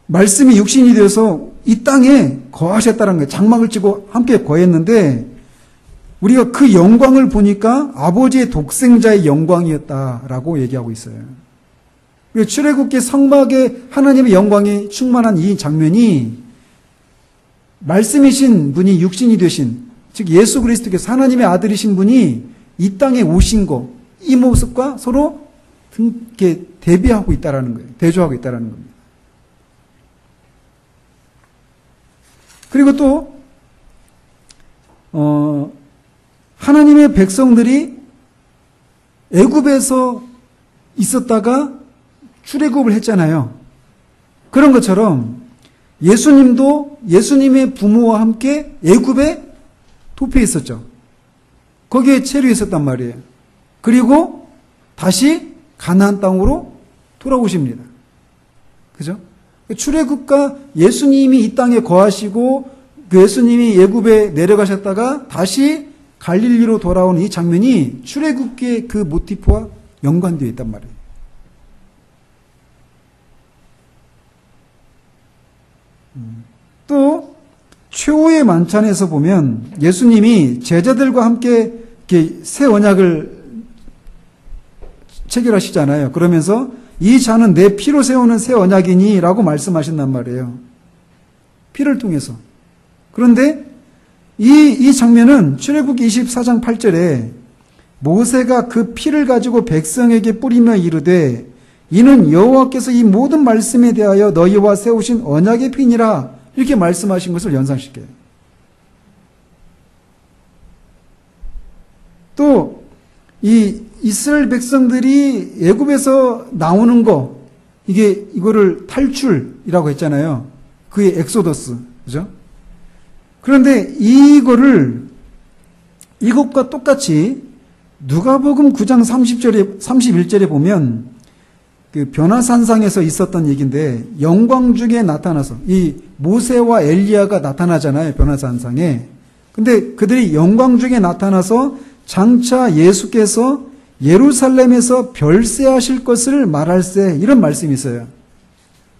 A: 말씀이 육신이 되어서 이 땅에 거하셨다는 거예요. 장막을 치고 함께 거했는데 우리가 그 영광을 보니까 아버지의 독생자의 영광이었다라고 얘기하고 있어요. 출애굽기 성막에 하나님의 영광이 충만한 이 장면이 말씀이신 분이 육신이 되신, 즉 예수 그리스도께서 하나님의 아들이신 분이 이 땅에 오신 거, 이 모습과 서로 이렇게 대비하고 있다라는 거예요. 대조하고 있다라는 겁니다. 그리고 또 하나님의 백성들이 애굽에서 있었다가 출애굽을 했잖아요. 그런 것처럼 예수님도 예수님의 부모와 함께 애굽에 도피해 있었죠. 거기에 체류해 있었단 말이에요. 그리고 다시 가나안 땅으로 돌아오십니다. 그죠? 출애굽과 예수님이 이 땅에 거하시고 그 예수님이 애굽에 내려가셨다가 다시 갈릴리로 돌아온 이 장면이 출애굽기의 그 모티프와 연관되어 있단 말이에요. 또 최후의 만찬에서 보면 예수님이 제자들과 함께 이렇게 새 언약을 체결하시잖아요. 그러면서 이 잔은 내 피로 세우는 새 언약이니 라고 말씀하신단 말이에요. 피를 통해서. 그런데 이 장면은 출애굽기 24장 8절에 모세가 그 피를 가지고 백성에게 뿌리며 이르되 이는 여호와께서 이 모든 말씀에 대하여 너희와 세우신 언약의 피니라, 이렇게 말씀하신 것을 연상시켜요. 또 이 이스라엘 백성들이 애굽에서 나오는 거, 이거를 탈출이라고 했잖아요. 그게 엑소더스, 그죠? 그런데 이것과 똑같이 누가복음 9장 31절에 보면 그 변화산상에서 있었던 얘기인데, 영광 중에 나타나서 이 모세와 엘리야가 나타나잖아요, 변화산상에. 근데 그들이 영광 중에 나타나서 장차 예수께서 예루살렘에서 별세하실 것을 말할세, 이런 말씀이 있어요.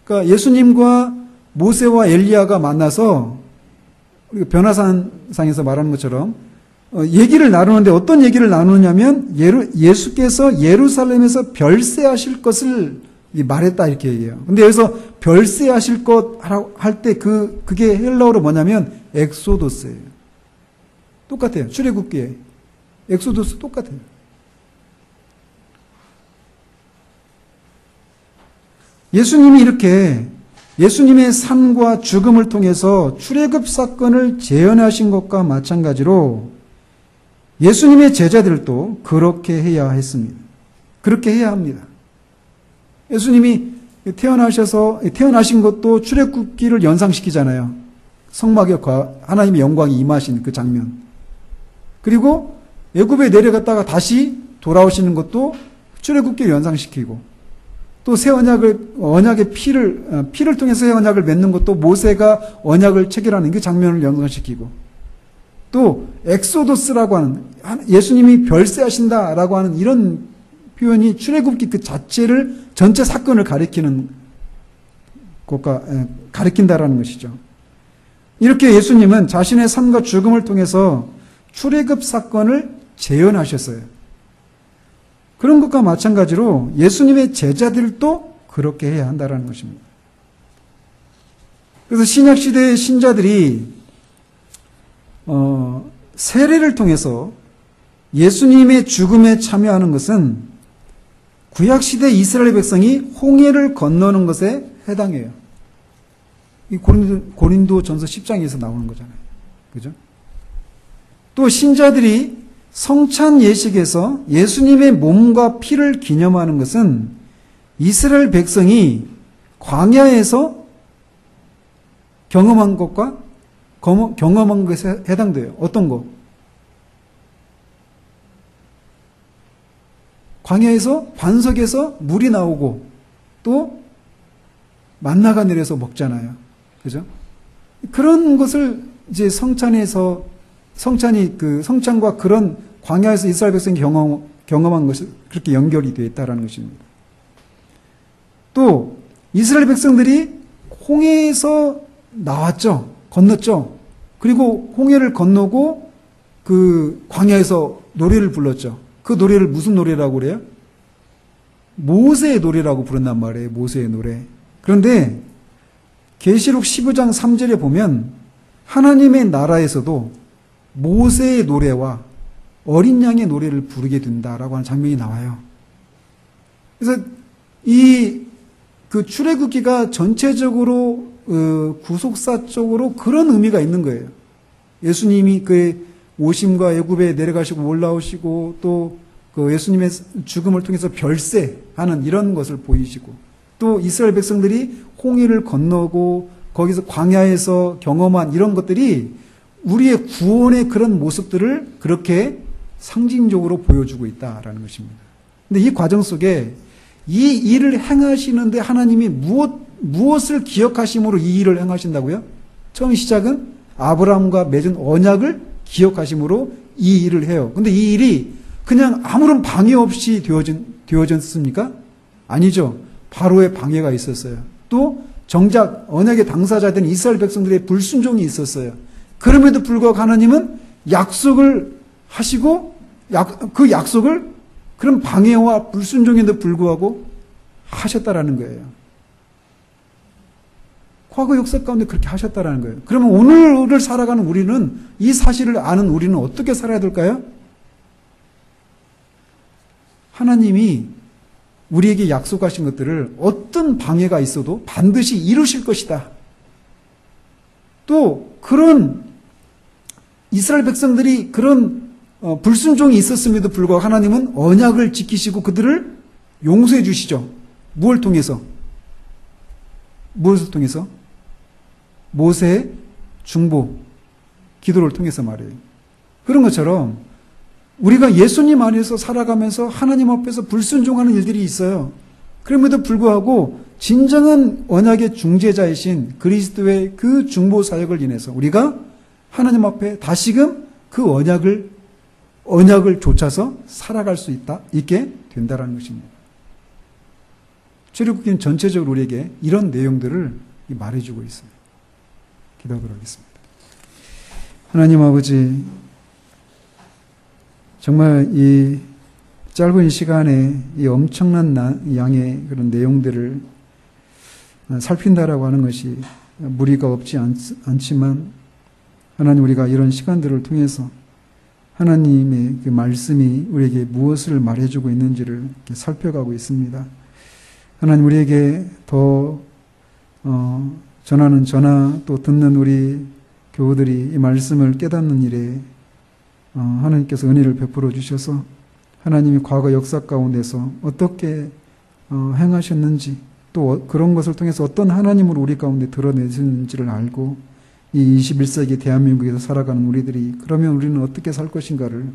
A: 그러니까 예수님과 모세와 엘리야가 만나서 우리가 변화산상에서 말하는 것처럼 얘기를 나누는데 어떤 얘기를 나누냐면 예수께서 예루살렘에서 별세하실 것을 말했다 이렇게 얘기해요. 근데 여기서 별세하실 것 할 때 그게 헬라어로 뭐냐면 엑소도스예요. 똑같아요. 출애굽기에 엑소도스 똑같아요. 예수님이 이렇게 예수님의 삶과 죽음을 통해서 출애굽 사건을 재현하신 것과 마찬가지로 예수님의 제자들도 그렇게 해야 했습니다. 그렇게 해야 합니다. 예수님이 태어나신 것도 출애굽기를 연상시키잖아요. 성막에 하나님의 영광이 임하신 그 장면. 그리고 애굽에 내려갔다가 다시 돌아오시는 것도 출애굽기를 연상시키고, 또 새 언약의 피를 통해서 새 언약을 맺는 것도 모세가 언약을 체결하는 그 장면을 연상시키고, 또 엑소도스라고 하는 예수님이 별세하신다라고 하는 이런 표현이 출애굽기 그 자체를 전체 사건을 가리키는 것과 가리킨다라는 것이죠. 이렇게 예수님은 자신의 삶과 죽음을 통해서 출애굽 사건을 재현하셨어요. 그런 것과 마찬가지로 예수님의 제자들도 그렇게 해야 한다는 것입니다. 그래서 신약시대의 신자들이 세례를 통해서 예수님의 죽음에 참여하는 것은 구약시대 이스라엘 백성이 홍해를 건너는 것에 해당해요. 이 고린도전서 10장에서 나오는 거잖아요. 그죠? 또 신자들이 성찬 예식에서 예수님의 몸과 피를 기념하는 것은 이스라엘 백성이 광야에서 경험한 것과 경험한 것에 해당돼요. 어떤 거? 광야에서 반석에서 물이 나오고 또 만나가 내려서 먹잖아요. 그죠? 그런 것을 이제 성찬과 그런 광야에서 이스라엘 백성이 경험한 것이 그렇게 연결이 되어 있다는 것입니다. 또 이스라엘 백성들이 홍해에서 나왔죠. 건넜죠. 그리고 홍해를 건너고 그 광야에서 노래를 불렀죠. 그 노래를 무슨 노래라고 그래요? 모세의 노래라고 부른단 말이에요. 모세의 노래. 그런데 계시록 15장 3절에 보면 하나님의 나라에서도 모세의 노래와 어린 양의 노래를 부르게 된다라고 하는 장면이 나와요. 그래서 그 출애굽기가 전체적으로 구속사적으로 그런 의미가 있는 거예요. 예수님이 그의 오심과 애굽에 내려가시고 올라오시고 또 그 예수님의 죽음을 통해서 별세하는 이런 것을 보이시고, 또 이스라엘 백성들이 홍해를 건너고 거기서 광야에서 경험한 이런 것들이 우리의 구원의 그런 모습들을 그렇게 상징적으로 보여주고 있다라는 것입니다. 근데 이 과정 속에 이 일을 행하시는데 하나님이 무엇을 기억하심으로 이 일을 행하신다고요? 처음 시작은 아브라함과 맺은 언약을 기억하심으로 이 일을 해요. 근데 이 일이 그냥 아무런 방해 없이 되어졌습니까? 아니죠. 바로의 방해가 있었어요. 또 정작 언약의 당사자된 이스라엘 백성들의 불순종이 있었어요. 그럼에도 불구하고 하나님은 약속을 하시고 그 약속을 그런 방해와 불순종에도 불구하고 하셨다라는 거예요. 과거 역사 가운데 그렇게 하셨다라는 거예요. 그러면 오늘을 살아가는 우리는, 이 사실을 아는 우리는 어떻게 살아야 될까요? 하나님이 우리에게 약속하신 것들을 어떤 방해가 있어도 반드시 이루실 것이다. 또 그런 이스라엘 백성들이 그런 불순종이 있었음에도 불구하고 하나님은 언약을 지키시고 그들을 용서해 주시죠. 무엇을 통해서? 무엇을 통해서? 모세의 중보, 기도를 통해서 말이에요. 그런 것처럼 우리가 예수님 안에서 살아가면서 하나님 앞에서 불순종하는 일들이 있어요. 그럼에도 불구하고 진정한 언약의 중재자이신 그리스도의 그 중보 사역을 인해서 우리가 하나님 앞에 다시금 그 언약을 좇아서 살아갈 수 있게 된다는 것입니다. 출애굽기는 전체적으로 우리에게 이런 내용들을 말해주고 있어요. 기도하도록 하겠습니다. 하나님 아버지, 정말 이 짧은 시간에 이 엄청난 양의 그런 내용들을 살핀다라고 하는 것이 무리가 없지 않지만, 하나님, 우리가 이런 시간들을 통해서 하나님의 그 말씀이 우리에게 무엇을 말해주고 있는지를 이렇게 살펴가고 있습니다. 하나님, 우리에게 더 전하는 전하, 또 듣는 우리 교우들이 이 말씀을 깨닫는 일에 하나님께서 은혜를 베풀어 주셔서 하나님이 과거 역사 가운데서 어떻게 행하셨는지, 또 그런 것을 통해서 어떤 하나님을 우리 가운데 드러내시는지를 알고 이 21세기 대한민국에서 살아가는 우리들이 그러면 우리는 어떻게 살 것인가를,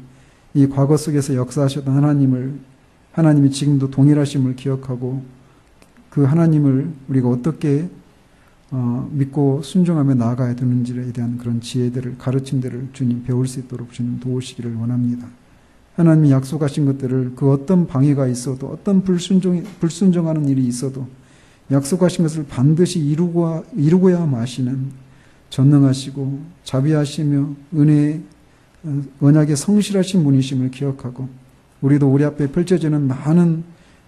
A: 이 과거 속에서 역사하셨던 하나님이 지금도 동일하심을 기억하고 그 하나님을 우리가 어떻게 믿고 순종하며 나아가야 되는지에 대한 그런 지혜들을, 가르침들을 주님 배울 수 있도록 주님 도우시기를 원합니다. 하나님이 약속하신 것들을 그 어떤 방해가 있어도, 어떤 불순종하는 일이 있어도 약속하신 것을 반드시 이루고야 마시는 전능하시고 자비하시며 언약에 성실하신 분이심을 기억하고, 우리도 우리 앞에 펼쳐지는 많은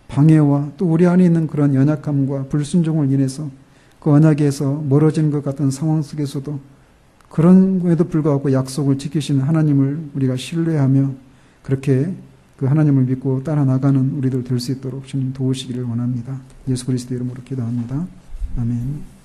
A: 방해와 또 우리 안에 있는 그런 연약함과 불순종을 인해서 그 언약에서 멀어지는 것 같은 상황 속에서도 그런에도 불구하고 약속을 지키시는 하나님을 우리가 신뢰하며 그렇게 그 하나님을 믿고 따라 나가는 우리들 될 수 있도록 주님 도우시기를 원합니다. 예수 그리스도 이름으로 기도합니다. 아멘.